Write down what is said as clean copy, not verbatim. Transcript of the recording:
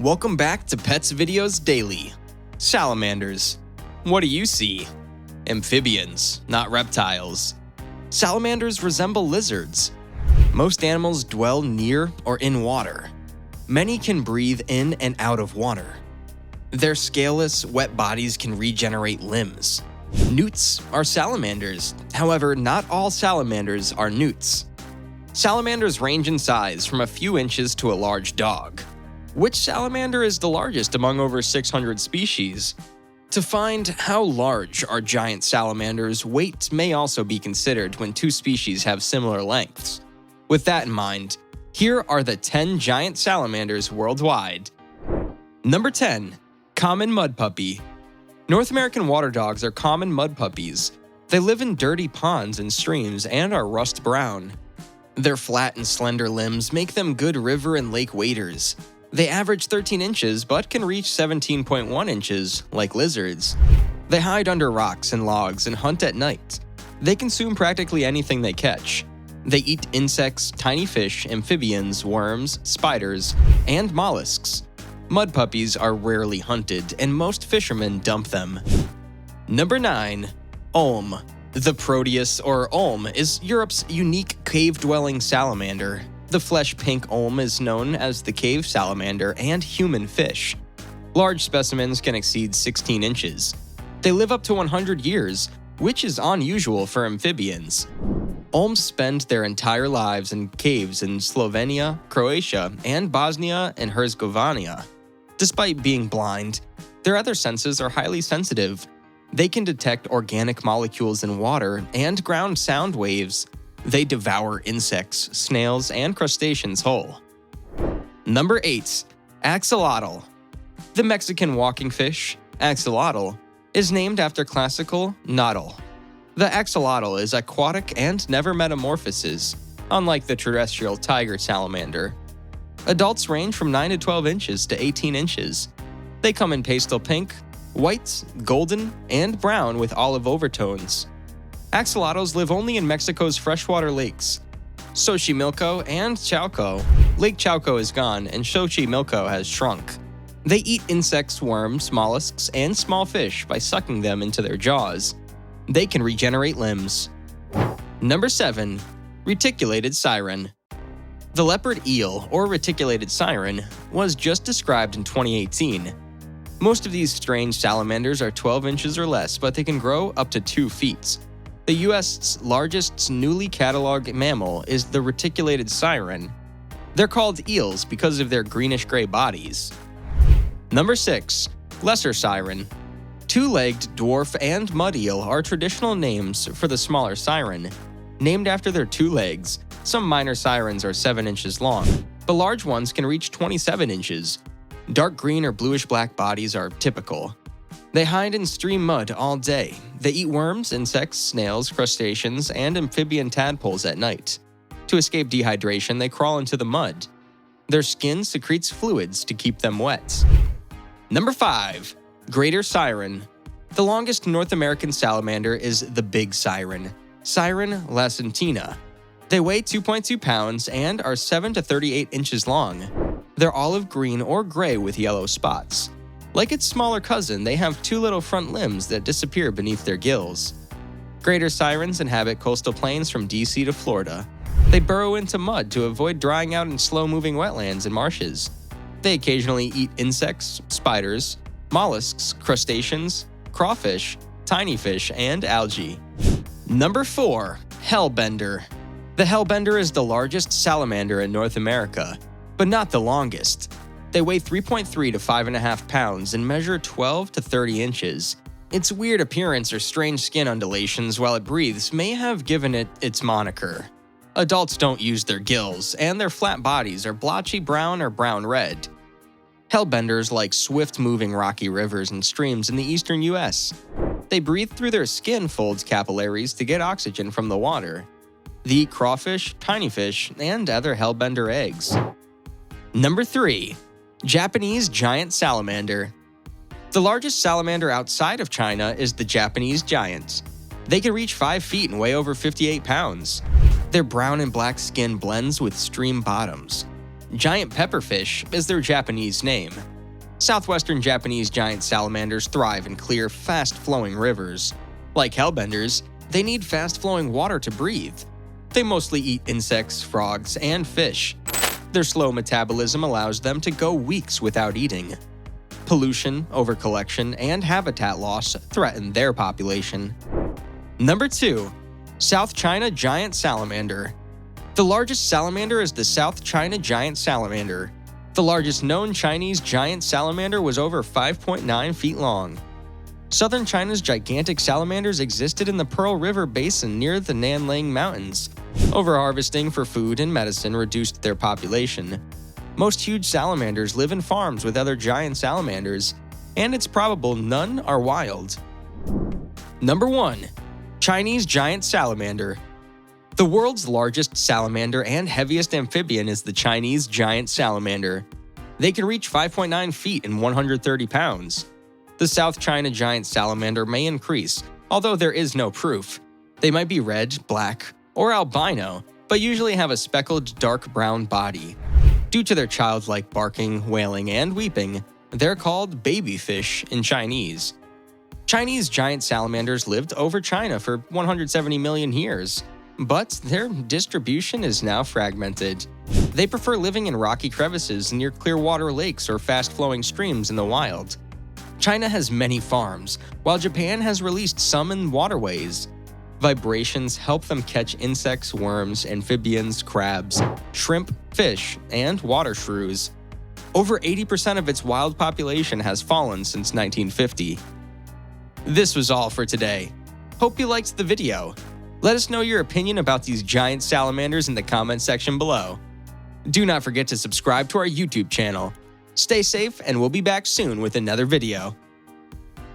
Welcome back to Pets Videos Daily. Salamanders. What do you see? Amphibians, not reptiles. Salamanders resemble lizards. Most animals dwell near or in water. Many can breathe in and out of water. Their scaleless, wet bodies can regenerate limbs. Newts are salamanders. However, not all salamanders are newts. Salamanders range in size from a few inches to a large dog. Which salamander is the largest among over 600 species? To find how large are giant salamanders, weight may also be considered when two species have similar lengths. With that in mind, here are the 10 giant salamanders worldwide. Number 10. Common mud puppy. North American water dogs are common mud puppies. They live in dirty ponds and streams and are rust brown. Their flat and slender limbs make them good river and lake waders. They average 13 inches but can reach 17.1 inches, like lizards. They hide under rocks and logs and hunt at night. They consume practically anything they catch. They eat insects, tiny fish, amphibians, worms, spiders, and mollusks. Mud puppies are rarely hunted, and most fishermen dump them. Number 9. Olm. The Proteus, or olm, is Europe's unique cave-dwelling salamander. The flesh-pink olm is known as the cave salamander and human fish. Large specimens can exceed 16 inches. They live up to 100 years, which is unusual for amphibians. Olms spend their entire lives in caves in Slovenia, Croatia, and Bosnia and Herzegovina. Despite being blind, their other senses are highly sensitive. They can detect organic molecules in water and ground sound waves. They devour insects, snails, and crustaceans whole. Number 8. Axolotl. The Mexican walking fish, axolotl, is named after classical nottle. The axolotl is aquatic and never metamorphoses, unlike the terrestrial tiger salamander. Adults range from 9 to 12 inches to 18 inches. They come in pastel pink, white, golden, and brown with olive overtones. Axolotls live only in Mexico's freshwater lakes, Xochimilco and Chalco. Lake Chalco is gone and Xochimilco has shrunk. They eat insects, worms, mollusks, and small fish by sucking them into their jaws. They can regenerate limbs. Number 7. Reticulated siren. The leopard eel, or reticulated siren, was just described in 2018. Most of these strange salamanders are 12 inches or less, but they can grow up to 2 feet. The U.S.'s largest newly cataloged mammal is the reticulated siren. They're called eels because of their greenish-gray bodies. Number 6. Lesser siren. Two-legged dwarf and mud eel are traditional names for the smaller siren. Named after their 2 legs, some minor sirens are 7 inches long, but large ones can reach 27 inches. Dark green or bluish-black bodies are typical. They hide in stream mud all day. They eat worms, insects, snails, crustaceans, and amphibian tadpoles at night. To escape dehydration, they crawl into the mud. Their skin secretes fluids to keep them wet. Number 5. Greater siren. The longest North American salamander is the big siren, Siren lacentina. They weigh 2.2 pounds and are 7 to 38 inches long. They're olive green or gray with yellow spots. Like its smaller cousin, they have 2 little front limbs that disappear beneath their gills. Greater sirens inhabit coastal plains from DC to Florida. They burrow into mud to avoid drying out in slow-moving wetlands and marshes. They occasionally eat insects, spiders, mollusks, crustaceans, crawfish, tiny fish, and algae. Number 4. Hellbender. The hellbender is the largest salamander in North America, but not the longest. They weigh 3.3 to 5.5 pounds and measure 12 to 30 inches. Its weird appearance or strange skin undulations while it breathes may have given it its moniker. Adults don't use their gills, and their flat bodies are blotchy brown or brown-red. Hellbenders like swift-moving rocky rivers and streams in the eastern U.S. They breathe through their skin folds capillaries to get oxygen from the water. They eat crawfish, tiny fish, and other hellbender eggs. Number 3. Japanese giant salamander. The largest salamander outside of China is the Japanese giant. They can reach 5 feet and weigh over 58 pounds. Their brown and black skin blends with stream bottoms. Giant pepperfish is their Japanese name. Southwestern Japanese giant salamanders thrive in clear, fast-flowing rivers. Like hellbenders, they need fast-flowing water to breathe. They mostly eat insects, frogs, and fish. Their slow metabolism allows them to go weeks without eating. Pollution, overcollection, and habitat loss threaten their population. Number 2. South China Giant Salamander. The largest salamander is the South China Giant Salamander. The largest known Chinese giant salamander was over 5.9 feet long. Southern China's gigantic salamanders existed in the Pearl River Basin near the Nanling Mountains. Overharvesting for food and medicine reduced their population. Most huge salamanders live in farms with other giant salamanders, and it's probable none are wild. Number 1. Chinese Giant Salamander. The world's largest salamander and heaviest amphibian is the Chinese Giant Salamander. They can reach 5.9 feet and 130 pounds. The South China Giant Salamander may increase, although there is no proof. They might be red, black, or albino, but usually have a speckled dark brown body. Due to their childlike barking, wailing, and weeping, they're called baby fish in Chinese. Chinese giant salamanders lived over China for 170 million years. But their distribution is now fragmented. They prefer living in rocky crevices near clear water lakes or fast-flowing streams in the wild. China has many farms, while Japan has released some in waterways. Vibrations help them catch insects, worms, amphibians, crabs, shrimp, fish, and water shrews. Over 80% of its wild population has fallen since 1950. This was all for today. Hope you liked the video. Let us know your opinion about these giant salamanders in the comment section below. Do not forget to subscribe to our YouTube channel. Stay safe, and we'll be back soon with another video.